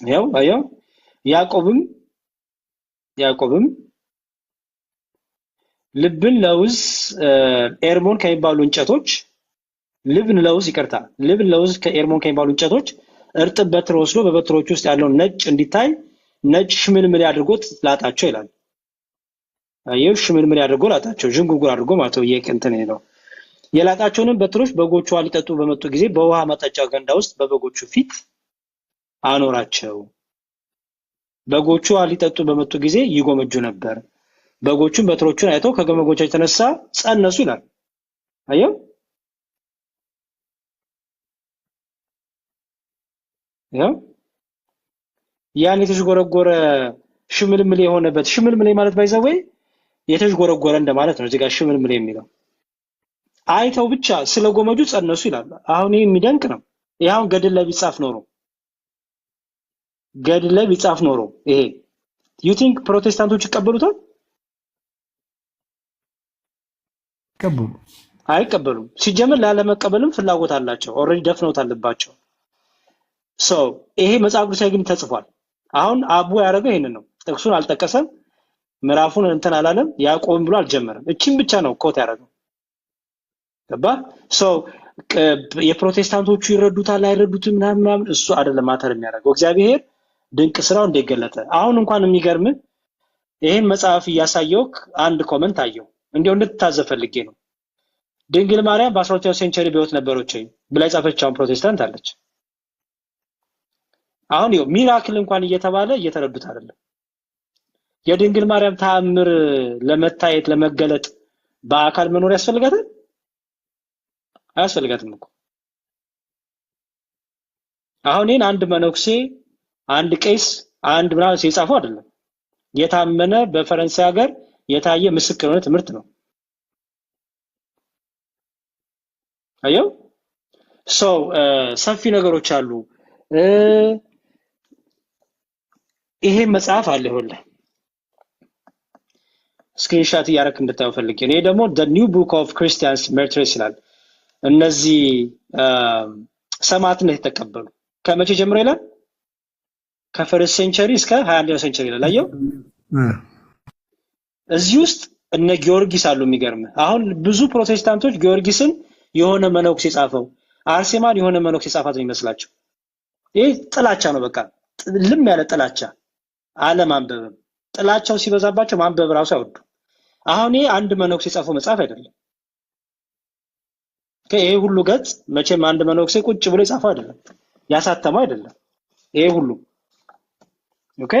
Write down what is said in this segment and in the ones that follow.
ያው አየው ያዕቆብም ልብን ለውዝ ኤርሞን ከሚባሉ እንጨቶች ልብን ለውዝ ከኤርሞን ከሚባሉ እንጨቶች እርጥብ በትር ወስዶ በበትሮች ውስጥ ያለውን ነጭ እንዲታይ ነጭ ሽምልምል አድርጎት ላጣቸው ይላል። አየው ሽምልምል አድርጎ ላጣቸው ዥንጉርጉር አድርጎ ማለት ነው። የቅንተኔ ነው የላጣቸውንም በትሮች በጎቹ ሊጠጡ በመጡ ጊዜ በውሃ ማጠጫ ገንዳ ውስጥ በበጎቹ ፊት አኖራቸው። በጎቹ ሊጠጡ በመጡ ጊዜ ይጎመጁ ነበር። በጎቹም በትሮቹን አይተው ከገመጎቻቸው የተነሳ ጸነሱ ይላል። አየው ያው ያን የተዥጎረጎረ ሽምልምል የሆነበት ሽምልምል ማለት ባይዘው የተዥጎረጎረ እንደማለት ነው። እዚህ ጋር ሽምልምል የሚለው አይተው ብቻ ስለጎመጁ ጸነሱ ይላል። አሁን ይሄ የሚደንቅ ነው። ይሄው ገድል ላይ ቢጻፍ ኖሮ ይሄ you think ፕሮቴስታንቶች ይቀበሉታል? አይቀበሉም። ሲጀምር ላለመቀበልም ፍላጎት አላቸው። ኦሬዲ ደፍነውት አለባቸው። ይሄ መጽሐፍ ቅዱስ ላይ ግን ተጽፏል። አሁን አቡ ያደረገው ይሄንን ነው። ጥቅሱን አልጠቀሰም፣ ምዕራፉን እንትን አላለም፣ ያዕቆብን ብሎ አልጀመረም። እቺን ብቻ ነው ኮት ያደረገው። ገባ? የፕሮቴስታንቶቹ ይረዱታል አይረዱትም ምናምን እሱ አይደለም ማተር የሚያደርገው። እግዚአብሔር ድንቅ ስራው እንደገለጠ አሁን እንኳን የሚገርም ይሄን መጽሐፍ እያሳየው አንድ ኮመንት አየው። እንዲያው እንድትታዘብ ፈልጌ ነው። ድንግል ማርያም በ12ኛው ሴንቸሪ በህይወት ነበረች ብላ የጻፈችው ፕሮቴስታንት አለች። አሁን ይኸው ሚራክል እንኳን እየተባለ እየተረዱት አይደለም። የድንግል ማርያም ተአምር ለመታየት ለመገለጥ በአካል መኖር ያስፈልጋታል? አያስፈልጋትም እኮ። አሁን ይሄን አንድ መነኩሴ አንድ ቄስ አንድ ምናምን ሲጻፈው አይደለም። የታመነ በፈረንሳይ ሀገር የታየ ምስክር የሆነ ትምህርት ነው። አየው ሰፊ ነገሮች አሉ። ይሄ መጽሐፍ አለ ይሁን ስክሪንሾት ያረክ እንድታዩ ፈልጌ ነው። ይሄ ደግሞ the new book of Christians martyrs ይላል። እነዚህ ሰማዕትነት የተቀበሉ ከመቼ ጀምሮ ይላል? ከፈርስት ሴንቸሪ እስከ 21ኛው ሴንቸሪ ይላል። አየው እዚህ ውስጥ እነ ጊዮርጊስ አሉ። የሚገርም አሁን ብዙ ፕሮቴስታንቶች ጊዮርጊስን የሆነ መነኩሴ ጻፈው፣ አርሴማን የሆነ መነኩሴ ጻፋት ነው ይመስላቸው። ይሄ ጥላቻ ነው። በቃ ልም ያለ ጥላቻ አለማንበብም። ጥላቻው ሲበዛባቸው ማንበብ ራሱ አይወዱ። አሁን ይሄ አንድ መነኩሴ የጻፈው መጽሐፍ አይደለም። ይሄ ሁሉ ገጽ መቼም አንድ መነኩሴ ቁጭ ብሎ የጻፈው አይደለም፣ ያሳተመው አይደለም። ይሄ ሁሉ ኦኬ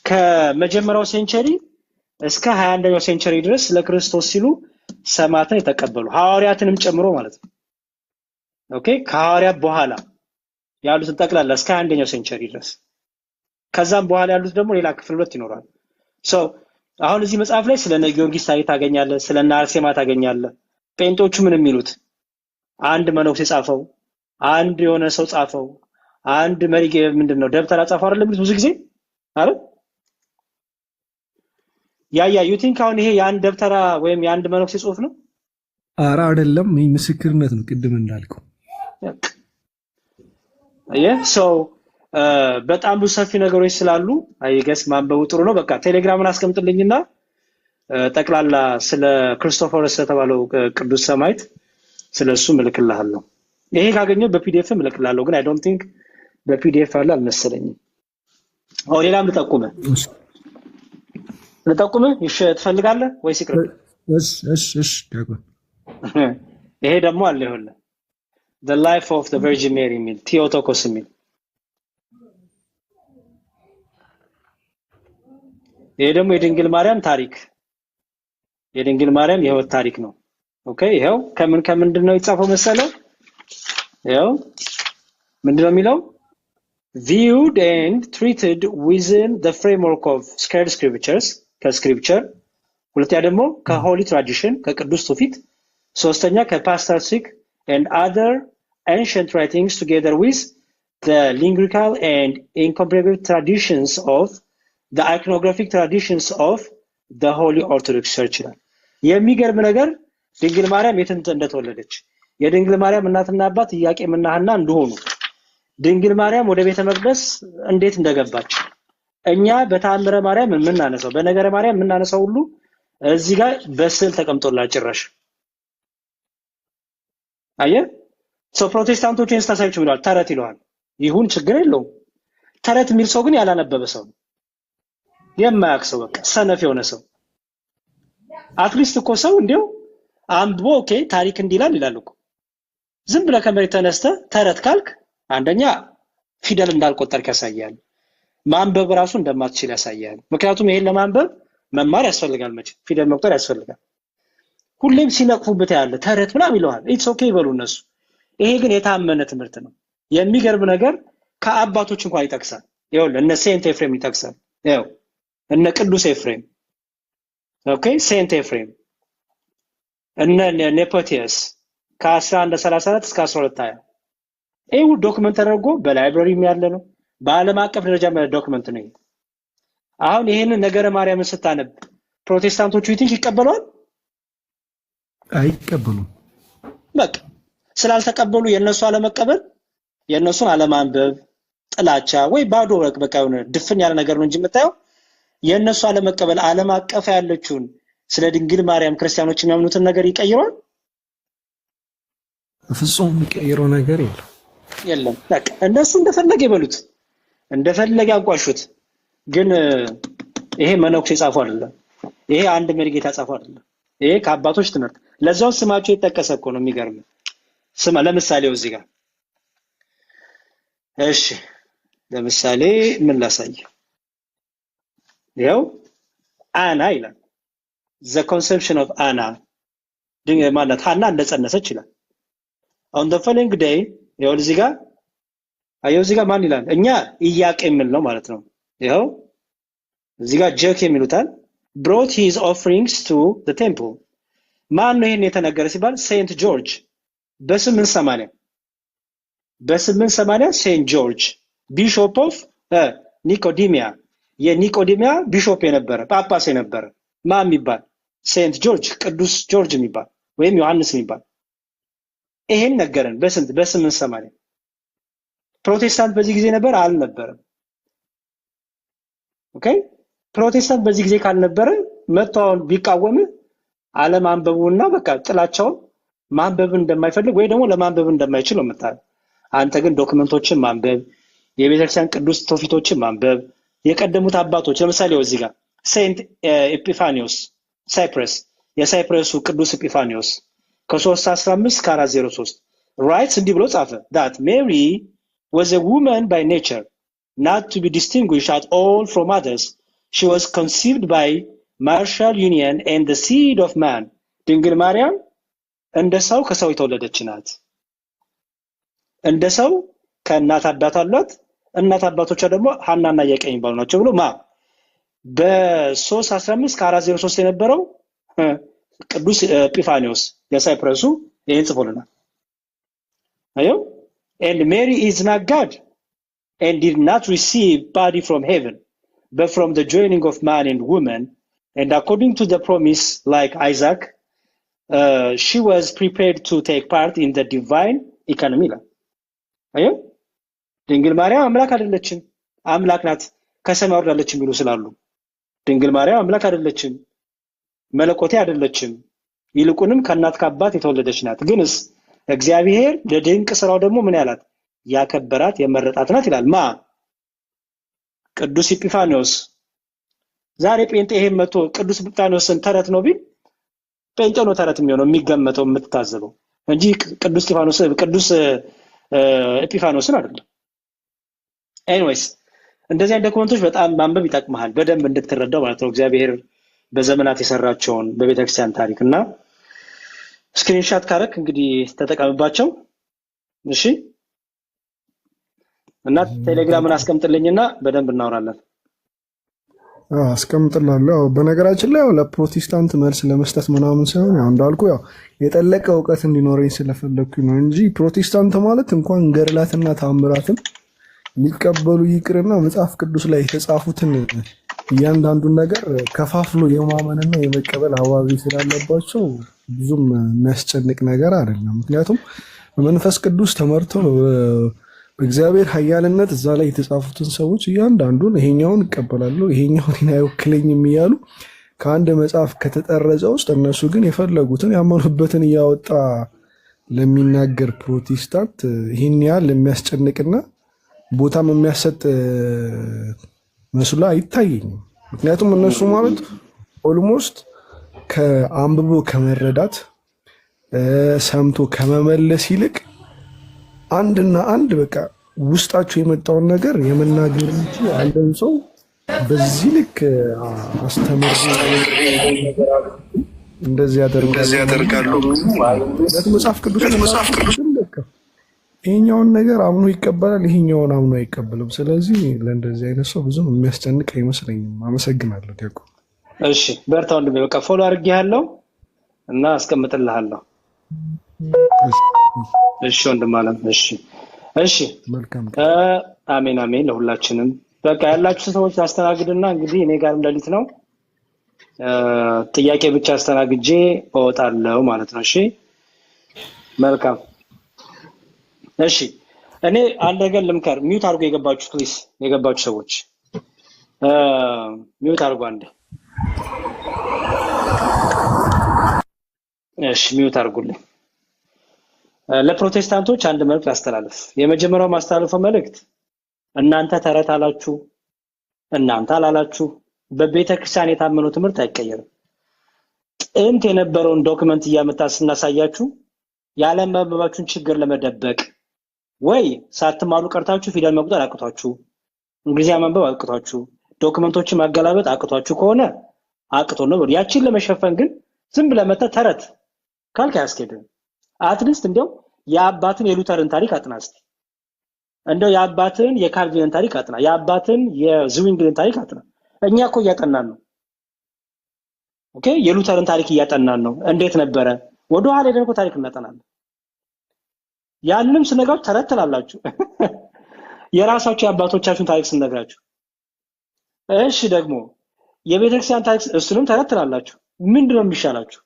ከመጀመሪያው ሴንቸሪ እስከ 21ኛው ሴንቸሪ ድረስ ለክርስቶስ ሲሉ ሰማዕትን የተቀበሉ ሐዋርያትንም ጨምሮ ማለት ነው። ኦኬ ከሐዋርያት በኋላ ያሉትን ጠቅላላ እስከ 21ኛው ሴንቸሪ ድረስ ከዛም በኋላ ያሉት ደግሞ ሌላ ክፍል ሁለት ይኖራል። አሁን እዚህ መጽሐፍ ላይ ስለነ ጊዮርጊስ ታገኛለህ፣ ስለነ አርሴማ ታገኛለህ። ጴንጦቹ ምን የሚሉት አንድ መነኩሴ ጻፈው፣ አንድ የሆነ ሰው ጻፈው፣ አንድ መሪ ምንድነው ደብተራ ጻፈው አይደለም ብዙ ጊዜ አይደል? you think አሁን ይሄ የአንድ ደብተራ ወይም የአንድ መነኩሴ ጽሑፍ ነው? ኧረ አይደለም፣ ይሄ ምስክርነት ነው። ቅድም እንዳልከው በጣም ብዙ ሰፊ ነገሮች ስላሉ አይገስ ማንበቡ ጥሩ ነው። በቃ ቴሌግራምን አስቀምጥልኝና ጠቅላላ ስለ ክርስቶፎረስ የተባለው ቅዱስ ሰማዕት ስለሱ ምልክልሃለሁ። ይሄ ካገኘው በፒዲኤፍ ምልክልሃለሁ፣ ግን አይ ዶንት ቲንክ በፒዲኤፍ አለ አልመሰለኝም። ሌላም ልጠቁምህ ትፈልጋለህ ወይስ ይቅር? እሺ ዳግም ይሄ ደግሞ አለ ይኸውልህ the life of the Virgin Mary የሚል ቴዎቶኮስ የሚል ይሄ ደግሞ የድንግል ማርያም ታሪክ የድንግል ማርያም የህይወት ታሪክ ነው። ኦኬ ይሄው ከምንድነው የተጻፈው መሰለህ? ይሄው ምንድነው የሚለው? viewed and treated within the framework of sacred scriptures ከስክሪፕቸር፣ ሁለተኛ ደግሞ ከሆሊ ትራዲሽን ከቅዱስ ትውፊት፣ ሶስተኛ ከፓስቶሪክ and other ancient writings together with the liturgical and incomparable traditions of the iconographic traditions of the Holy Orthodox Church ይላል። የሚገርም ነገር ድንግል ማርያም የት እንደተወለደች የድንግል ማርያም እናትና አባት ኢያቄምና ሐና እንደሆኑ ድንግል ማርያም ወደ ቤተ መቅደስ እንዴት እንደገባች እኛ በተአምረ ማርያም የምናነሳው በነገረ ማርያም የምናነሳው ሁሉ እዚህ ጋር በስዕል ተቀምጦላል ጭራሽ አየ ሰው ፕሮቴስታንቶችን ስታሳዩት ብለዋል ተረት ይለዋል ይሁን ችግር የለውም ተረት የሚል ሰው ግን ያላነበበ ሰው የማያውቅ ሰው በቃ ሰነፍ የሆነ ሰው አትሊስት እኮ ሰው እንዲው አንብቦ ኦኬ ታሪክ እንዲላል ይላል እኮ ዝም ብለህ ከመሬት ተነስተ ተረት ካልክ አንደኛ ፊደል እንዳልቆጠርክ ያሳያል ማንበብ ራሱ እንደማትችል ያሳያል ምክንያቱም ይሄን ለማንበብ መማር ያስፈልጋል መቼ ፊደል መቁጠር ያስፈልጋል ሁሌም ሲነቅፉበት ያለ ተረት ምናምን ይለዋል ኢትስ ኦኬ ይበሉ እነሱ ይሄ ግን የታመነ ትምህርት ነው የሚገርም ነገር ከአባቶች እንኳን ይጠቅሳል ይኸውልህ እነ ሴንት ኤፍሬም ይጠቅሳል ይኸው እነ ቅዱስ ኤፍሬም ኦኬ ሴንት ኤፍሬም እነ ኔፖቲየስ ከ1134 እስከ 1220 ይሄው ዶክመንት ተደርጎ በላይብረሪም ያለ ነው በዓለም አቀፍ ደረጃ ዶክመንት ነው አሁን ይሄንን ነገረ ማርያምን ስታነብ ፕሮቴስታንቶቹ ይትንሽ ይቀበሏል አይቀበሉም በቃ ስላልተቀበሉ የነሱ አለመቀበል የነሱን አለማንበብ ጥላቻ ወይ ባዶ በቃ የሆነ ድፍን ያለ ነገር ነው እንጂ የምታየው የነሱ አለመቀበል ዓለም አቀፍ ያለችውን ስለ ድንግል ማርያም ክርስቲያኖች የሚያምኑትን ነገር ይቀይራል ፍጹም የሚቀይረው ነገር የለም በቃ እነሱ እንደፈለገ ይበሉት እንደፈለገ ያንቋሹት ግን ይሄ መነኩሴ ጻፈው አይደለም ይሄ አንድ መሪጌታ ጻፈው አይደለም ይሄ ከአባቶች ትምህርት ለዛው ስማቸው የተጠቀሰ እኮ ነው የሚገርም ስማ ለምሳሌ እዚህ ጋር እሺ ለምሳሌ ምን ላሳይ ያው አና ይላል the conception of Anna ድንግል ማለት ሐና እንደጸነሰች ይላል on the following day ያው እዚህ ጋር አየው እዚህ ጋር ማን ይላል እኛ ኢያቄም ነው ማለት ነው ያው እዚህ ጋር ጀክ የሚሉታል brought his offerings to the temple ማን ነው ይሄን የተነገረ ሲባል ሴንት ጆርጅ በ880 ሴንት ጆርጅ ቢሾፕ ኦፍ ኒቆዲሚያ የኒቆዲሚያ ቢሾፕ የነበረ ጳጳስ የነበረ ማን የሚባል ሴንት ጆርጅ ቅዱስ ጆርጅ የሚባል ወይም ዮሐንስ የሚባል ይሄን ነገረን በ880 ፕሮቴስታንት በዚህ ጊዜ ነበር አልነበረም ኦኬ ፕሮቴስታንት በዚህ ጊዜ ካልነበረ መጣው ቢቃወም ዓለም አንበቡና በቃ ጥላቻው ማንበብ እንደማይፈልግ ወይ ደግሞ ለማንበብ እንደማይችል ነው መጣ አንተ ግን ዶክመንቶችን ማንበብ የቤተክርስቲያን ቅዱስ ትውፊቶችን ማንበብ የቀደሙት አባቶች ለምሳሌ እዚህ ጋር ሴንት ኤጲፋኒዮስ ሳይፕረስ የሳይፕረሱ ቅዱስ ኤጲፋኒዮስ ከ315 ከ403 writes እንዲህ ብሎ ጻፈ that Mary was a woman by nature not to be distinguished at all from others she was conceived by marital union and the seed of man ድንግል ማርያም እንደ ሰው ከሰው የተወለደች ናት እንደ ሰው ከእናት አባት አሏት እናት አባቶቿ ደግሞ ሐናና ኢያቄም ይባሉ ናቸው ብሎ በ315 ከ403 የነበረው ቅዱስ ኤጲፋኒዮስ የሳይፕረሱ ይሄን ጽፎልናል አዮ and Mary is not God and did not receive body from heaven but from the joining of man and woman and according to the promise like Isaac she was prepared to take part in the divine economy አዮ ድንግል ማርያም አምላክ አይደለችም አምላክ ናት ከሰማይ ወርዳለች የሚሉ ስላሉ ድንግል ማርያም አምላክ አይደለችም መለኮቴ አይደለችም ይልቁንም ከእናት ከአባት የተወለደች ናት ግንስ እግዚአብሔር ለድንቅ ስራው ደግሞ ምን ያላት ያከበራት የመረጣት ናት ይላል ማ ቅዱስ ኤጲፋኒዮስ ዛሬ ጴንጤ ይሄን መቶ ቅዱስ ኤጲፋኒዮስን ተረት ነው ቢል ጴንጤ ነው ተረት የሚሆነው የሚገመተው የምትታዘበው እንጂ ቅዱስ ኤጲፋኒዮስን አይደለም ኤኒዌይስ እንደዚህ አይነት ዶክመንቶች በጣም ማንበብ ይጠቅማል በደንብ እንድትረዳው ማለት ነው እግዚአብሔር በዘመናት የሰራቸውን በቤተክርስቲያን ታሪክና ስክሪንሾት ካረክ እንግዲህ ተጠቀምባቸው እሺ እና ቴሌግራምን አስቀምጥልኝና በደንብ እናወራለን አስቀምጥላለሁ በነገራችን ላይ ለፕሮቴስታንት መልስ ለመስጠት ምናምን ሳይሆን ያው እንዳልኩ ያው የጠለቀ ዕውቀት እንዲኖረኝ ስለፈለኩኝ ነው እንጂ ፕሮቴስታንት ማለት እንኳን ገድላትና ተአምራትን ሊቀበሉ ይቅርና መጽሐፍ ቅዱስ ላይ የተጻፉትን እያንዳንዱን ነገር ከፋፍሎ የማመንና የመቀበል አዋቢ ስላለባቸው ብዙም የሚያስጨንቅ ነገር አይደለም ምክንያቱም በመንፈስ ቅዱስ ተመርቶ እግዚአብሔር ኃያልነት እዛ ላይ የተጻፉትን ሰዎች እያንዳንዱን ይሄኛውን ይቀበላሉ ይሄኛውን አይወክለኝም እያሉ ከአንድ መጽሐፍ ከተጠረዘ ውስጥ እነሱ ግን የፈለጉትን ያመኑበትን እያወጣ ለሚናገር ፕሮቴስታንት ይህን ያህል የሚያስጨንቅና ቦታም የሚያሰጥ መስሎ አይታየኝም። ምክንያቱም እነሱ ማለት ኦልሞስት ከአንብቦ ከመረዳት ሰምቶ ከመመለስ ይልቅ አንድና አንድ በቃ ውስጣቸው የመጣውን ነገር የመናገር እንጂ አንድን ሰው በዚህ ልክ አስተምሮ እንደዚህ ያደርጋሉ። መጽሐፍ ቅዱስ ይሄኛውን ነገር አምኖ ይቀበላል፣ ይሄኛውን አምኖ አይቀበልም። ስለዚህ ለእንደዚህ አይነት ሰው ብዙም የሚያስጨንቅ አይመስለኝም። አመሰግናለሁ ዲያቆን። እሺ በርታ ወንድሜ፣ በቃ ፎሎ አድርጌሃለሁ እና አስቀምጥልሃለሁ። እሺ ወንድም አለም። እሺ መልካም። አሜን አሜን። ለሁላችንም በቃ ያላችሁ ሰዎች አስተናግድና እንግዲህ እኔ ጋርም ሌሊት ነው፣ ጥያቄ ብቻ አስተናግጄ እወጣለሁ ማለት ነው። እሺ መልካም። እሺ እኔ አንድ ነገር ልምከር። ሚውት አድርጎ የገባችሁ ፕሊስ፣ የገባችሁ ሰዎች ሚውት አድርጎ አንዴ። እሺ ሚውት አድርጉልኝ። ለፕሮቴስታንቶች አንድ መልእክት አስተላልፍ። የመጀመሪያው ማስተላለፈው መልእክት እናንተ ተረት አላችሁ እናንተ አላላችሁ በቤተ ክርስቲያን የታመነው ትምህርት አይቀየርም። ጥንት የነበረውን ዶክመንት እያመጣ ስናሳያችሁ ያለ ማንበባችሁን ችግር ለመደበቅ ወይ ሳትማሩ ቀርታችሁ ፊደል መቁጠር አቅቷችሁ እንግሊዝኛ ማንበብ አቅቷችሁ ዶክመንቶችን ማገላበጥ አቅቷችሁ ከሆነ አቅቶ ነው። ያቺን ለመሸፈን ግን ዝም ብለህ መተህ ተረት ካልክ አያስኬድም። አትሊስት እንደው የአባትን የሉተርን ታሪክ አጥና እስቲ። እንደው የአባትን የካልቪንን ታሪክ አጥና፣ የአባትን የዝዊንግልን ታሪክ አጥና። እኛ እኮ እያጠናን ነው። ኦኬ የሉተርን ታሪክ እያጠናን ነው። እንዴት ነበረ? ወደ ኋላ ሄደን እኮ ታሪክ እናጠናለን። ያንንም ስነግራችሁ ተረት ትላላችሁ። የራሳችሁ የአባቶቻችሁን ታሪክ ስነግራችሁ፣ እሺ ደግሞ የቤተክርስቲያን ታሪክ እሱንም ተረት ትላላችሁ። ምንድነው የሚሻላችሁ?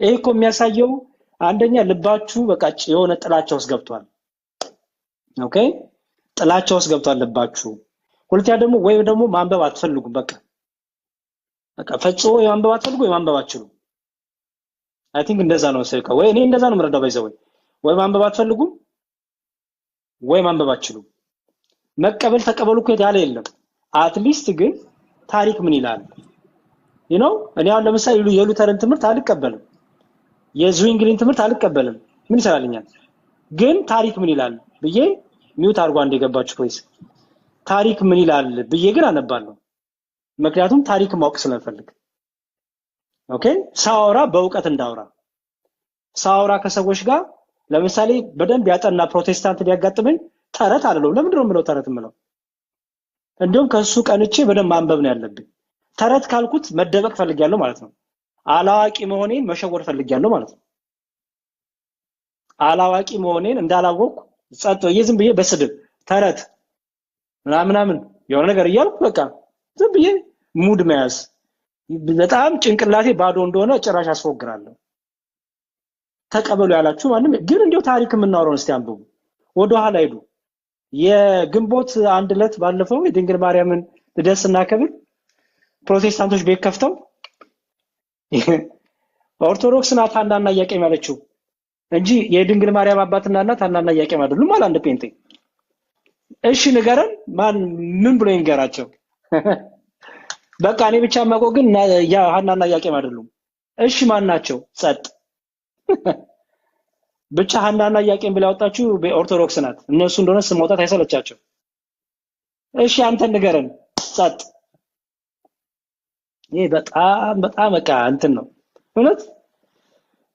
ይሄ እኮ የሚያሳየው አንደኛ ልባችሁ በቃ የሆነ ጥላቻ ውስጥ ገብቷል። ኦኬ ጥላቻ ውስጥ ገብቷል ልባችሁ። ሁለተኛ ደግሞ ወይ ደግሞ ማንበብ አትፈልጉም። በቃ ፈጽሞ ማንበብ አትፈልጉ ወይ ማንበብ አትችሉ። አይ ቲንክ እንደዛ ነው ሰይካ ወይ እኔ እንደዛ ነው የምረዳው። ባይዘው ወይ ማንበብ አትፈልጉም ወይ ማንበብ አትችሉ። መቀበል ተቀበሉ እኮ ያለ የለም። አትሊስት ግን ታሪክ ምን ይላል? እኔ አሁን ለምሳሌ የሉተርን ትምህርት አልቀበልም፣ የዝዊንግሊን ትምህርት አልቀበልም። ምን ይሰራልኛል? ግን ታሪክ ምን ይላል ብዬ ሚውት አድርጓ እንደገባችሁ ፕሊዝ። ታሪክ ምን ይላል ብዬ ግን አነባለሁ። ምክንያቱም ታሪክ ማወቅ ስለምፈልግ። ኦኬ ሳወራ በእውቀት እንዳወራ ሳወራ ከሰዎች ጋር ለምሳሌ በደንብ ያጠና ፕሮቴስታንት ቢያጋጥመኝ ተረት አልለው። ለምንድን ነው የምለው ተረት የምለው? እንዲሁም ከሱ ቀንቼ በደንብ ማንበብ ነው ያለብኝ። ተረት ካልኩት መደበቅ ፈልጊያለሁ ማለት ነው። አላዋቂ መሆኔን መሸወር ፈልጊያለሁ ማለት ነው። አላዋቂ መሆኔን እንዳላወቅኩ ጸጥ ብዬ ዝም ብዬ በስድብ ተረት ምናምን የሆነ ነገር እያልኩ በቃ ዝም ብዬ ሙድ መያዝ በጣም ጭንቅላቴ ባዶ እንደሆነ ጭራሽ አስፎግራለሁ። ተቀበሉ ያላችሁ ማንም ግን እንደው ታሪክ የምናወራውን እስቲ አንብቡ። ወደ ኋላ ሄዱ። የግንቦት አንድ ዕለት ባለፈው የድንግል ማርያምን ልደት ስናከብር ፕሮቴስታንቶች ቤት ከፍተው ኦርቶዶክስ ናት ሐናና ኢያቄም ያለችው እንጂ የድንግል ማርያም አባትና እናት ሐናና ኢያቄም አይደሉም ማለት አንድ ጴንጤ። እሺ ንገረን፣ ማን ምን ብሎ ይንገራቸው? በቃ እኔ ብቻ ማቆ ግን ሐናና ኢያቄም አይደሉም። እሺ ማን ናቸው? ጸጥ። ብቻ ሐናና ኢያቄም ብላ ያወጣችሁ በኦርቶዶክስ ናት። እነሱ እንደሆነ ስም ማውጣት አይሰለቻቸው። እሺ አንተ ንገረን፣ ጸጥ። ይሄ በጣም በቃ እንትን ነው እውነት።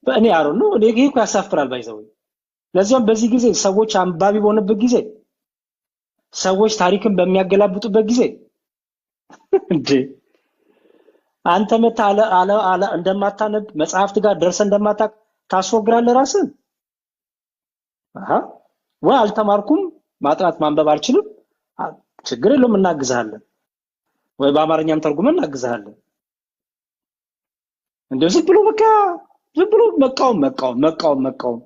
በእኔ አሮ ነው እኔ እኮ ያሳፍራል ባይዘው። ለዚያም በዚህ ጊዜ ሰዎች አንባቢ በሆነበት ጊዜ ሰዎች ታሪክን በሚያገላብጡበት ጊዜ እንዴ አንተ መታ አለ እንደማታነብ መጽሐፍት ጋር ደርሰ እንደማታቅ ታስወግራለህ ራስን። ወይ አልተማርኩም ማጥናት ማንበብ አልችልም፣ ችግር የለውም እናግዛለን፣ ወይ በአማርኛም ተርጉመን እናግዛለን። እንደው ዝም ብሎ በቃ ዝም ብሎ መቃወም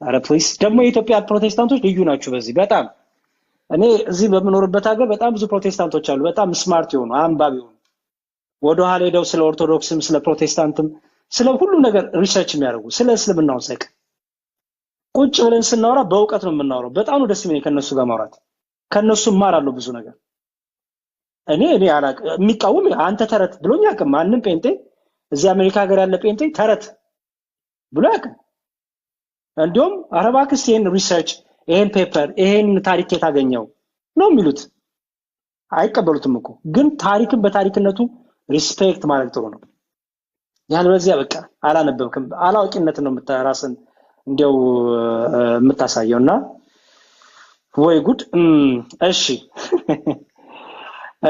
አረ ፕሊስ ደግሞ የኢትዮጵያ ፕሮቴስታንቶች ልዩ ናቸው በዚህ በጣም እኔ እዚህ በምኖርበት ሀገር በጣም ብዙ ፕሮቴስታንቶች አሉ በጣም ስማርት የሆኑ አንባቢ የሆኑ ወደ ኋላ ሄደው ስለ ኦርቶዶክስም ስለ ፕሮቴስታንትም ስለ ሁሉ ነገር ሪሰርች የሚያደርጉ ስለ እስልምናው ሰቅ ቁጭ ብለን ስናወራ በእውቀት ነው የምናወራው በጣም ነው ደስ የሚለኝ ከነሱ ጋር ማውራት ከነሱ ማራለሁ ብዙ ነገር እኔ አላቅ የሚቃወም አንተ ተረት ብሎኝ አቅም ማንንም ጴንጤ እዚህ አሜሪካ ሀገር ያለ ጴንጤ ተረት ብሎ አቅም እንዲሁም አረባክስ ይሄን ሪሰርች ይሄን ፔፐር ይሄን ታሪክ የታገኘው ነው የሚሉት አይቀበሉትም እኮ ግን ታሪክን በታሪክነቱ ሪስፔክት ማድረግ ጥሩ ነው ያለበዚያ በቃ አላነበብክም አላውቂነት ነው የምታራስን እንዲያው የምታሳየውና ወይ ጉድ እሺ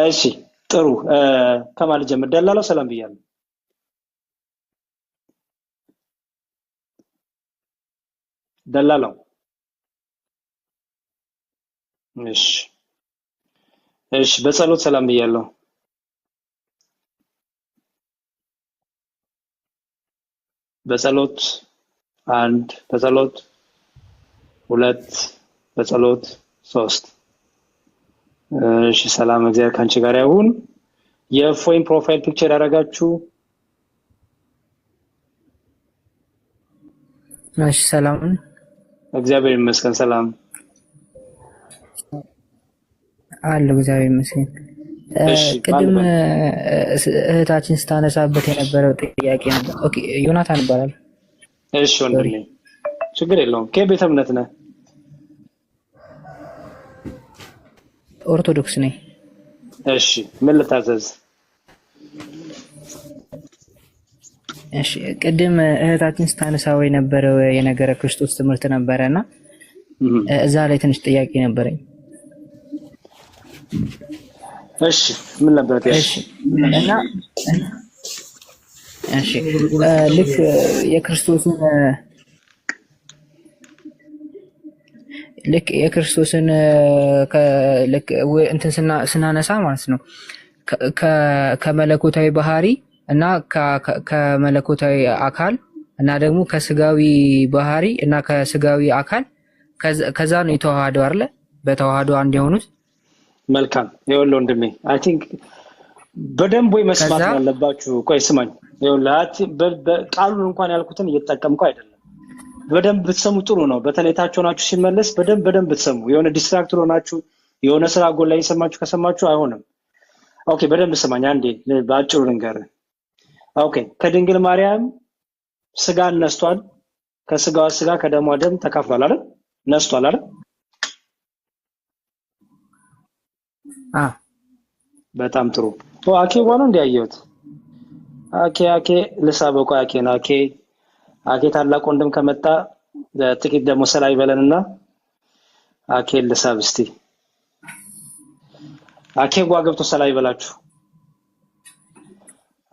እሺ ጥሩ ከማል ጀምር ደላላው ሰላም ብያለሁ ደላላው እሺ በጸሎት ሰላም ብያለሁ በጸሎት 1 በጸሎት 2 በጸሎት 3 እሺ ሰላም እግዚአብሔር ካንቺ ጋር ይሁን የፎይን ፕሮፋይል ፒክቸር ያደረጋችሁ እሺ ሰላም እግዚአብሔር ይመስገን ሰላም አለ እግዚአብሔር ይመስገን ቅድም እህታችን ስታነሳበት የነበረው ጥያቄ ነበር ኦኬ ዮናታን ይባላል እሺ ወንድሜ ችግር የለውም ከቤተ እምነት ነህ ኦርቶዶክስ ነኝ እሺ ምን ልታዘዝ እሺ ቅድም እህታችን ስታነሳው የነበረው የነገረ ክርስቶስ ትምህርት ነበርና እዛ ላይ ትንሽ ጥያቄ ነበረኝ እሺ ምን ነበር እሺ እና እሺ ልክ የክርስቶስን ልክ እንትን ስናነሳ ማለት ነው ከመለኮታዊ ባህሪ እና ከመለኮታዊ አካል እና ደግሞ ከስጋዊ ባህሪ እና ከስጋዊ አካል ከዛ ነው የተዋሃደው አይደለ በተዋሃዶ አንድ የሆኑት መልካም ይኸውልህ ወንድሜ አይ ቲንክ በደንብ ወይ መስማት ያለባችሁ ቆይ ስማኝ ይኸውልህ ቃሉን እንኳን ያልኩትን እየተጠቀምኩ አይደለም በደንብ ብትሰሙ ጥሩ ነው በተለይ ታችሁ ናችሁ ሲመለስ በደንብ ብትሰሙ የሆነ ዲስትራክት ሆናችሁ የሆነ ስራ ጎል ላይ ሰማችሁ ከሰማችሁ አይሆንም ኦኬ በደንብ ስማኝ አንዴ ባጭሩ ልንገር ኦኬ ከድንግል ማርያም ስጋ ነስቷል ከስጋዋ ስጋ ከደሟ ደም ተካፍሏል አይደል ነስቷል አይደል በጣም ጥሩ አኬ ዋኑ እንዲያየውት አኬ ለሳበቁ አኬ ታላቅ ወንድም ከመጣ ጥቂት ደግሞ ሰላይ በለንና አኬ ለሳብ እስቲ አኬ ጓ ገብቶ ሰላይ በላችሁ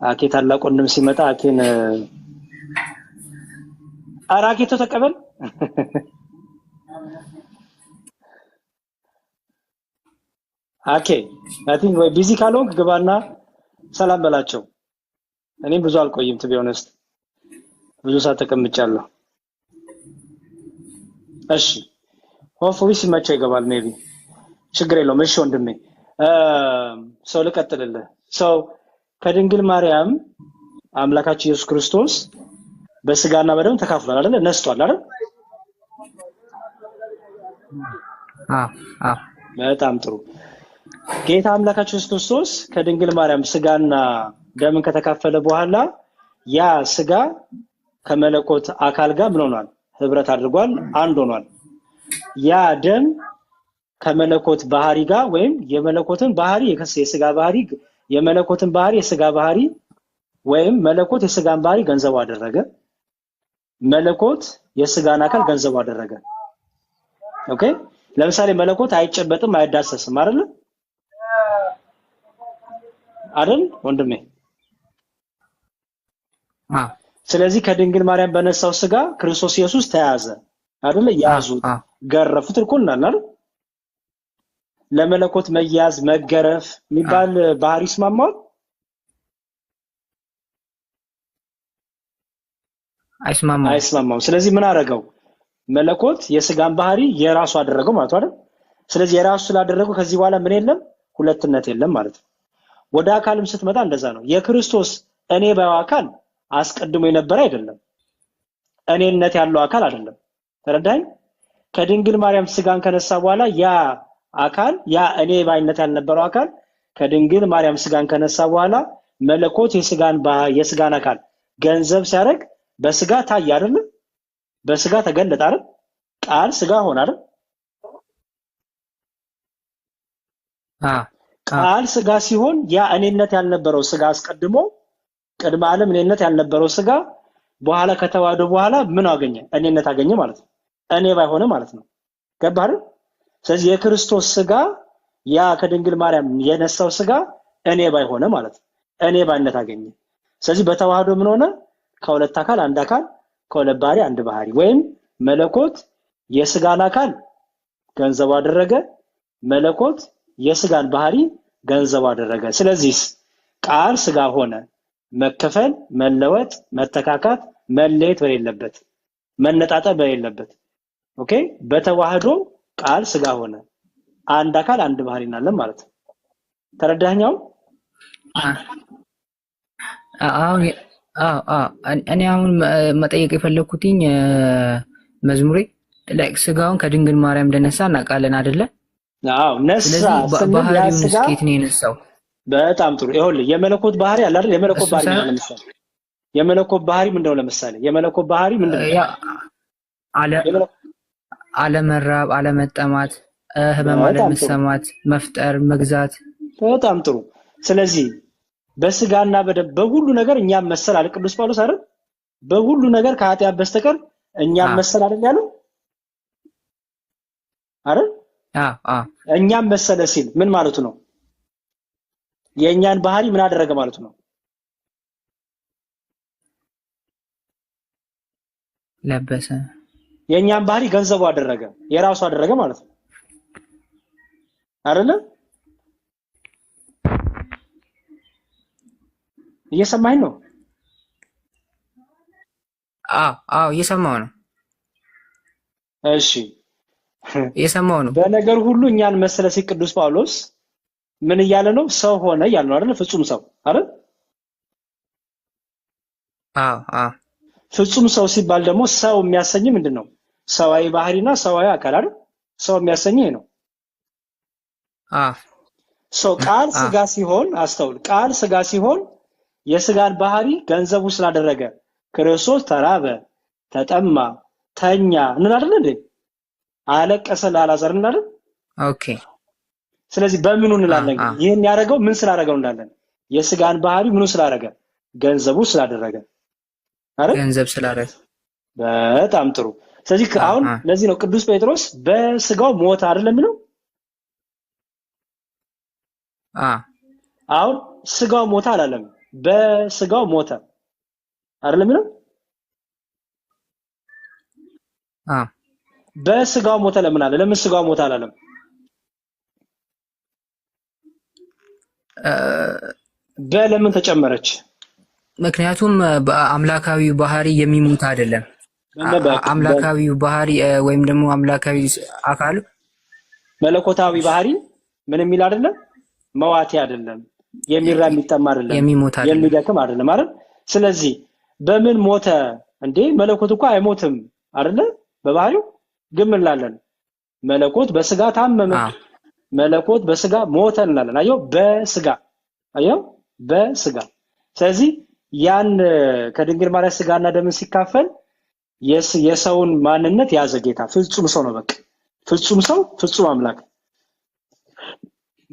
አኬ ታላቅ ወንድም ሲመጣ አኬን አራኬቶ ተቀበል አኬ አይ ቲንክ ወይ ቢዚ ካልሆንክ ግባና ሰላም በላቸው እኔም ብዙ አልቆይም to be honest ብዙ ሰዓት ተቀምጫለሁ እሺ ሆፕፉሊ ሲመቸው ይገባል ሜቢ ችግር የለውም እሺ ወንድሜ ሰው ልቀጥልልህ ሰው ከድንግል ማርያም አምላካችን ኢየሱስ ክርስቶስ በስጋና በደም ተካፍሏል አይደል ነስቷል አይደል በጣም ጥሩ ጌታ አምላካችን ኢየሱስ ክርስቶስ ከድንግል ማርያም ስጋና ደምን ከተካፈለ በኋላ ያ ስጋ ከመለኮት አካል ጋር ምን ሆኗል ህብረት አድርጓል አንድ ሆኗል ያ ደም ከመለኮት ባህሪ ጋር ወይም የመለኮትን ባህሪ የስጋ ባህሪ የመለኮትን ባህሪ የስጋ ባህሪ ወይም መለኮት የስጋን ባህሪ ገንዘብ አደረገ መለኮት የስጋን አካል ገንዘብ አደረገ ኦኬ ለምሳሌ መለኮት አይጨበጥም አይዳሰስም አይደል ወንድሜ ስለዚህ ከድንግል ማርያም በነሳው ስጋ ክርስቶስ ኢየሱስ ተያዘ አይደል ያዙት ገረፉት እኮልናል አይደል ለመለኮት መያዝ መገረፍ የሚባል ባህሪ ይስማማል አይስማማም ስለዚህ ምን አረጋው መለኮት የስጋን ባህሪ የራሱ አደረገው ማለት አይደል? ስለዚህ የራሱ ስላደረገው ከዚህ በኋላ ምን የለም? ሁለትነት የለም ማለት ነው። ወደ አካልም ስትመጣ እንደዛ ነው። የክርስቶስ እኔ ባዩ አካል አስቀድሞ የነበረ አይደለም። እኔነት ያለው አካል አይደለም። ተረዳኝ? ከድንግል ማርያም ስጋን ከነሳ በኋላ ያ አካል ያ እኔ ባይነት ያልነበረው አካል ከድንግል ማርያም ስጋን ከነሳ በኋላ መለኮት የስጋን አካል ገንዘብ ሲያደርግ በስጋ ታየ አይደል? በስጋ ተገለጠ አይደል? ቃል ስጋ ሆነ አይደል? ቃል ስጋ ሲሆን ያ እኔነት ያልነበረው ስጋ አስቀድሞ ቅድመ ዓለም እኔነት ያልነበረው ስጋ በኋላ ከተዋህዶ በኋላ ምን አገኘ? እኔነት አገኘ ማለት ነው። እኔ ባይሆነ ማለት ነው። ገባህ አይደል? ስለዚህ የክርስቶስ ስጋ ያ ከድንግል ማርያም የነሳው ስጋ እኔ ባይሆነ ማለት ነው። እኔ ባይነት አገኘ። ስለዚህ በተዋህዶ ምን ሆነ? ከሁለት አካል አንድ አካል፣ ከሁለት ባህሪ አንድ ባህሪ። ወይም መለኮት የስጋን አካል ገንዘብ አደረገ፣ መለኮት የስጋን ባህሪ ገንዘብ አደረገ። ስለዚህ ቃል ስጋ ሆነ። መከፈል፣ መለወጥ፣ መተካካት፣ መለየት በሌለበት፣ መነጣጠል በሌለበት። ኦኬ፣ በተዋህዶ ቃል ስጋ ሆነ። አንድ አካል አንድ ባህሪ እናለን ማለት ነው። ተረዳኸኛው? እኔ አሁን መጠየቅ የፈለኩትኝ መዝሙሬ ስጋውን ከድንግል ማርያም እንደነሳ እናውቃለን አይደለ? አዎ ነሳ። ባህሪውን ስኬት ነው የነሳው። በጣም ጥሩ። ይኸውልህ የመለኮት ባህሪ አለ አይደል? የመለኮት ባህሪ ነው። ለምሳሌ የመለኮት ባህሪ ምንድነው? ለምሳሌ የመለኮት ባህሪ ምንድነው? አለመራብ፣ አለመጠማት፣ ህመም አለመሰማት፣ መፍጠር፣ መግዛት። በጣም ጥሩ። ስለዚህ በስጋና በሁሉ ነገር እኛም መሰል አለ ቅዱስ ጳውሎስ አይደል? በሁሉ ነገር ከኃጢአት በስተቀር እኛም መሰል አይደል ያለው አይደል? እኛም መሰለ ሲል ምን ማለቱ ነው? የእኛን ባህሪ ምን አደረገ ማለቱ ነው? ለበሰ። የእኛን ባህሪ ገንዘቡ አደረገ፣ የራሱ አደረገ ማለት ነው አይደል? እየሰማኸኝ ነው? አዎ እየሰማሁ ነው። እሺ እየሰማሁ ነው። በነገር ሁሉ እኛን መሰለ ሲል ቅዱስ ጳውሎስ ምን እያለ ነው? ሰው ሆነ እያለ ነው አይደል? ፍጹም ሰው አይደል? ፍጹም ሰው ሲባል ደግሞ ሰው የሚያሰኝ ምንድነው? ሰዋዊ ባህሪና ሰዋዊ አካል አይደል? ሰው የሚያሰኝ ነው። ሰው ቃል ስጋ ሲሆን አስተውል፣ ቃል ስጋ ሲሆን የስጋን ባህሪ ገንዘቡ ስላደረገ ክርስቶስ ተራበ፣ ተጠማ፣ ተኛ እንላለን እንዴ? አለቀሰ ለአልዓዛር እንላለን። ኦኬ። ስለዚህ በምኑ እንላለን? ይሄን ያደረገው ምን ስላደረገው እንላለን? የስጋን ባህሪ ምኑ ስላደረገ? ገንዘቡ ስላደረገ አይደል? ገንዘብ ስላደረገ። በጣም ጥሩ። ስለዚህ አሁን ለዚህ ነው ቅዱስ ጴጥሮስ በስጋው ሞተ አይደለም የሚለው? አሁን ስጋው ሞተ አላለም፣ በስጋው ሞተ አይደለም የሚለው? በስጋው ሞተ ለምን አለ? ለምን ስጋው ሞተ አላለም? በለምን ተጨመረች? ምክንያቱም አምላካዊ ባህሪ የሚሞት አይደለም። አምላካዊ ባህሪ ወይም ደግሞ አምላካዊ አካል መለኮታዊ ባህሪ ምን የሚል አይደለም? መዋቲ አይደለም፣ የሚራ የሚጠማ አይደለም፣ የሚደክም አይደለም አይደል? ስለዚህ በምን ሞተ እንዴ? መለኮት እኮ አይሞትም አይደለ? በባህሪው ግን ምን እንላለን? መለኮት በስጋ ታመመ፣ መለኮት በስጋ ሞተ እንላለን። አየው፣ በስጋ አየው፣ በስጋ። ስለዚህ ያን ከድንግል ማርያም ስጋና ደምን ሲካፈል የሰውን ማንነት ያዘ ጌታ። ፍጹም ሰው ነው። በቃ ፍጹም ሰው፣ ፍጹም አምላክ።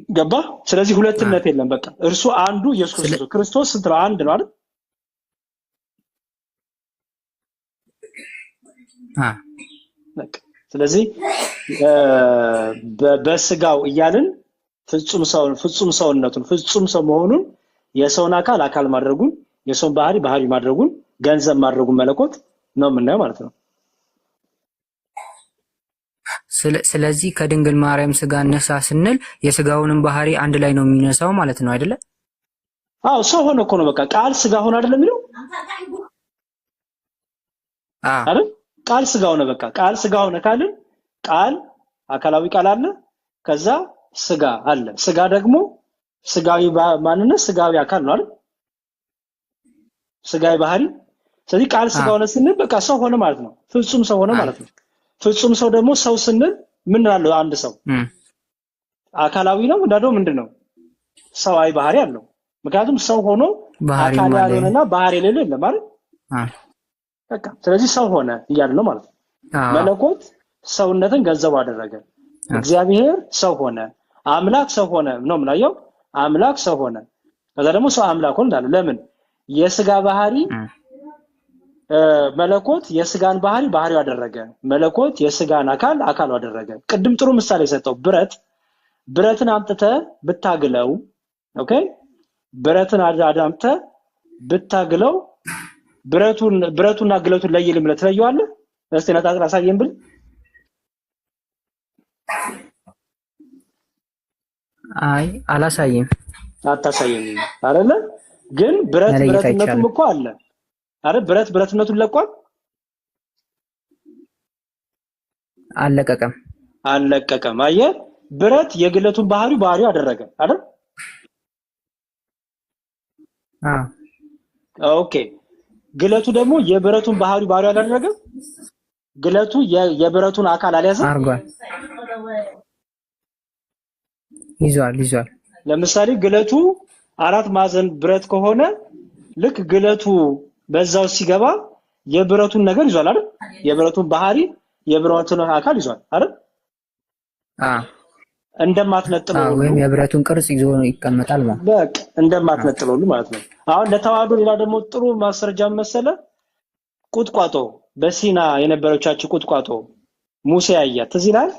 ገባ? ስለዚህ ሁለትነት የለም። በቃ እርሱ አንዱ ኢየሱስ ክርስቶስ። ክርስቶስ ስንት ነው? አንድ ነው አይደል? ስለዚህ በስጋው እያልን ፍጹም ሰውነቱን ፍጹም ሰው መሆኑን የሰውን አካል ማድረጉን የሰውን ባህሪ ማድረጉን ገንዘብ ማድረጉን መለኮት ነው የምናየው ማለት ነው። ስለዚህ ከድንግል ማርያም ስጋ ነሳ ስንል የስጋውንም ባህሪ አንድ ላይ ነው የሚነሳው ማለት ነው አይደለ? አዎ ሰው ሆነ እኮ ነው። በቃ ቃል ስጋ ሆነ አይደለም የሚለው አይደል? ቃል ስጋ ሆነ። በቃ ቃል ስጋ ሆነ ካልን ቃል አካላዊ ቃል አለ፣ ከዛ ስጋ አለ። ስጋ ደግሞ ስጋዊ ማንነት ስጋዊ አካል ነው አይደል? ስጋዊ ባህሪ። ስለዚህ ቃል ስጋ ሆነ ስንል በቃ ሰው ሆነ ማለት ነው። ፍጹም ሰው ሆነ ማለት ነው። ፍጹም ሰው ደግሞ ሰው ስንል ምን አለው? አንድ ሰው አካላዊ ነው እንዳለው ምንድነው? ሰዋዊ ባህሪ አለው። ምክንያቱም ሰው ሆኖ አካል ያልሆነና ባህሪ የሌለው የለም ማለት በቃ ስለዚህ ሰው ሆነ እያለ ነው ማለት ነው። መለኮት ሰውነትን ገንዘቡ አደረገ። እግዚአብሔር ሰው ሆነ፣ አምላክ ሰው ሆነ ነው የምናየው። አምላክ ሰው ሆነ፣ ከዛ ደግሞ ሰው አምላክ ሆነ እንዳለ ለምን? የስጋ ባህሪ መለኮት የስጋን ባህሪ ባህሪው አደረገ። መለኮት የስጋን አካሉ አደረገ። ቅድም ጥሩ ምሳሌ ሰጠው። ብረትን አምጥተ ብታግለው፣ ኦኬ፣ ብረትን አዳምተ ብታግለው ብረቱና ግለቱን ለየልም ለተለየዋለህ። እስቲ ነጣጥራ አሳየን ብል አይ አላሳየም። አታሳየኝ አይደለ? ግን ብረትነቱም እኮ አለ አይደል? ብረትነቱን ለቋል አለቀቀም። አየህ፣ ብረት የግለቱን ባህሪው አደረገ አይደል? ኦኬ፣ ግለቱ ደግሞ የብረቱን ባህሪው አላደረገ። ግለቱ የብረቱን አካል አልያዘም አርጓል። ይዟል። ለምሳሌ ግለቱ 4 ማዕዘን ብረት ከሆነ ልክ ግለቱ በዛው ሲገባ የብረቱን ነገር ይዟል አይደል? የብረቱን ባህሪ የብረቱን አካል ይዟል አይደል? እንደማትነጥለው ወይም የብረቱን ቅርጽ ይዞ ይቀመጣል ማለት በቃ እንደማትነጥለው ማለት ነው። አሁን ለተዋህዶ ሌላ ደግሞ ጥሩ ማስረጃ መሰለ። ቁጥቋጦ በሲና የነበረቻቸው ቁጥቋጦ ሙሴ ያያት ትዝ ይላል?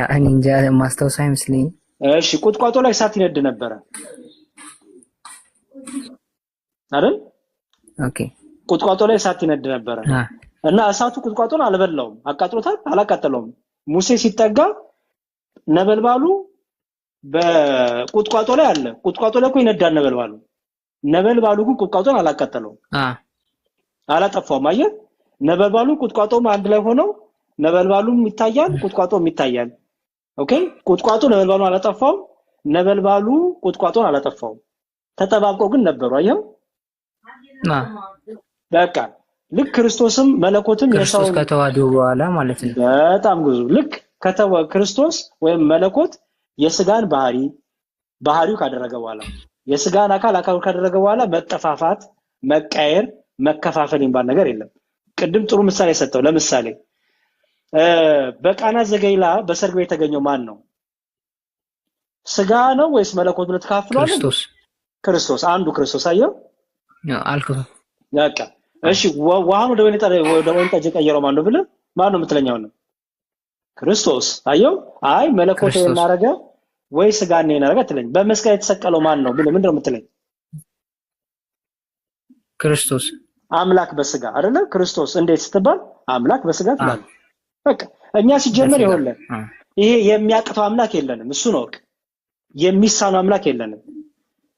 እኔ እንጃ ማስታወስ አይመስልኝም። እሺ፣ ቁጥቋጦ ላይ እሳት ይነድ ነበረ አይደል? ኦኬ፣ ቁጥቋጦ ላይ እሳት ይነድ ነበረ እና እሳቱ ቁጥቋጦን አልበላውም፣ አቃጥሎታል፣ አላቃጠለውም። ሙሴ ሲጠጋ ነበልባሉ በቁጥቋጦ ላይ አለ። ቁጥቋጦ ላይ እኮ ይነዳል ነበልባሉ ግን ቁጥቋጦን አላቃጠለውም፣ አላጠፋውም። አየህ፣ ነበልባሉ ቁጥቋጦም አንድ ላይ ሆነው ነበልባሉም ይታያል፣ ቁጥቋጦም ይታያል። ኦኬ፣ ቁጥቋጦ ነበልባሉን አላጠፋውም፣ ነበልባሉ ቁጥቋጦን አላጠፋውም። ተጠባብቀው ግን ነበሩ። አየው፣ በቃ ልክ ክርስቶስም መለኮትም የሰው ከተዋህዶ በኋላ ማለት ነው። በጣም ብዙ ልክ ክርስቶስ ወይም መለኮት የስጋን ባህሪው ካደረገ በኋላ የስጋን አካል ካደረገ በኋላ መጠፋፋት፣ መቀየር፣ መከፋፈል የሚባል ነገር የለም። ቅድም ጥሩ ምሳሌ ሰጠው። ለምሳሌ በቃና ዘገሊላ በሰርግ ቤት የተገኘው ማን ነው? ስጋ ነው ወይስ መለኮት ብለህ ተካፍሏል? ክርስቶስ አንዱ ክርስቶስ። አየው አልከው በቃ እሺ፣ ውሃን ወደ ወይን ጠጅ የቀየረው ማን ነው ብለህ ማን ነው የምትለኛው? ነው ክርስቶስ። አየው፣ አይ መለኮት የናረገ ወይ ስጋ ነው የናረገ ትለኝ። በመስቀል የተሰቀለው ማን ነው ብለህ ምንድነው የምትለኝ? ክርስቶስ አምላክ በስጋ አይደለ? ክርስቶስ እንዴት ስትባል አምላክ በስጋ ትላለህ። በቃ እኛ ሲጀመር ይሆንልን ይሄ የሚያቅተው አምላክ የለንም። እሱ ነው የሚሳነው አምላክ የለንም።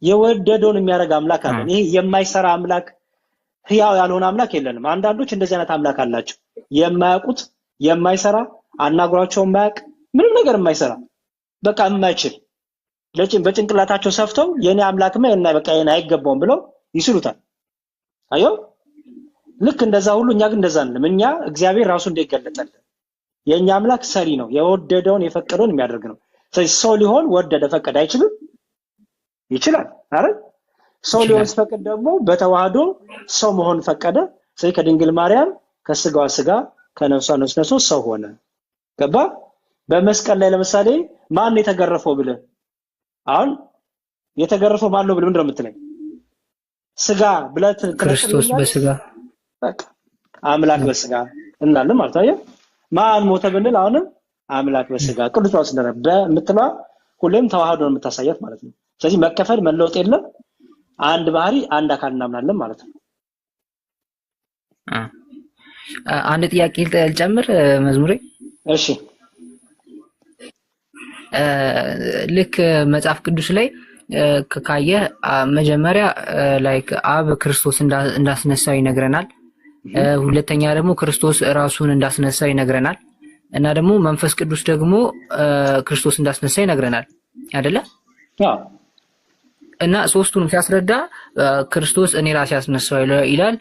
የወደደውን የሚያደርግ አምላክ አለን። ይሄ የማይሰራ አምላክ፣ ህያው ያልሆነ አምላክ የለንም። አንዳንዶች እንደዚህ አይነት አምላክ አላቸው። የማያውቁት የማይሰራ አናግሯቸው የማያውቅ ምንም ነገር የማይሰራ በቃ የማይችል በጭንቅላታቸው ሰፍተው የኔ አምላክማ በቃ የኔ አይገባውም ብለው ይስሉታል። አየው፣ ልክ እንደዛ ሁሉ እኛ ግን እንደዛ አይደለም። እኛ እግዚአብሔር ራሱ እንደገለጠልን የኛ አምላክ ሰሪ ነው። የወደደውን የፈቀደውን የሚያደርግ ነው። ስለዚህ ሰው ሊሆን ወደደ ፈቀደ አይችልም? ይችላል አይደል? ሰው ሊሆን ሲፈቅድ ደግሞ በተዋህዶ ሰው መሆን ፈቀደ። ስለዚህ ከድንግል ማርያም ከስጋዋ ስጋ ከነፍሷ ነፍስ ነስቶ ሰው ሆነ። ገባ? በመስቀል ላይ ለምሳሌ ማን የተገረፈው ብለህ አሁን የተገረፈው ማን ነው ብለህ ምንድነው የምትለኝ? ስጋ ብለህ ክርስቶስ በስጋ በቃ አምላክ በስጋ እንላለን ማለት ነው። ማን ሞተ ብንል አሁንም አምላክ በስጋ ቅዱስ ጳውሎስ እንደነበ በምትለው ሁሌም ተዋህዶ ነው የምታሳያት ማለት ነው። ስለዚህ መከፈል መለወጥ የለም። አንድ ባህሪ አንድ አካል እናምናለን ማለት ነው። አንድ ጥያቄ ልጨምር መዝሙሬ። እሺ፣ ልክ መጽሐፍ ቅዱስ ላይ ካየ መጀመሪያ ላይክ አብ ክርስቶስ እንዳስነሳው ይነግረናል። ሁለተኛ ደግሞ ክርስቶስ ራሱን እንዳስነሳው ይነግረናል። እና ደግሞ መንፈስ ቅዱስ ደግሞ ክርስቶስ እንዳስነሳ ይነግረናል አይደለ? አዎ። እና ሶስቱንም ሲያስረዳ ክርስቶስ እኔ ራሴ ያስነሳው ይላል።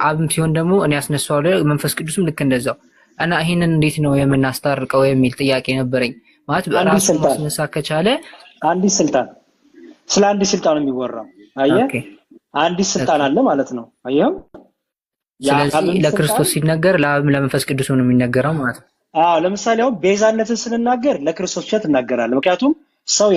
አብም ሲሆን ደግሞ እኔ ያስነሳው ይላል። መንፈስ ቅዱስም ልክ እንደዛው። እና ይሄንን እንዴት ነው የምናስታርቀው የሚል ጥያቄ ነበረኝ። ማለት በራሱ ማስነሳ ከቻለ አንዲት ስልጣን ስለ አንዲት ስልጣን የሚወራው አየህ፣ አንዲት ስልጣን አለ ማለት ነው። አየህ፣ ስለዚህ ለክርስቶስ ሲነገር ለአብም ለመንፈስ ቅዱስ ነው የሚነገረው ማለት ነው። ለምሳሌ አሁን ቤዛነትን ስንናገር ለክርስቶስ ብቻ ትናገራለህ። ምክንያቱም ሰው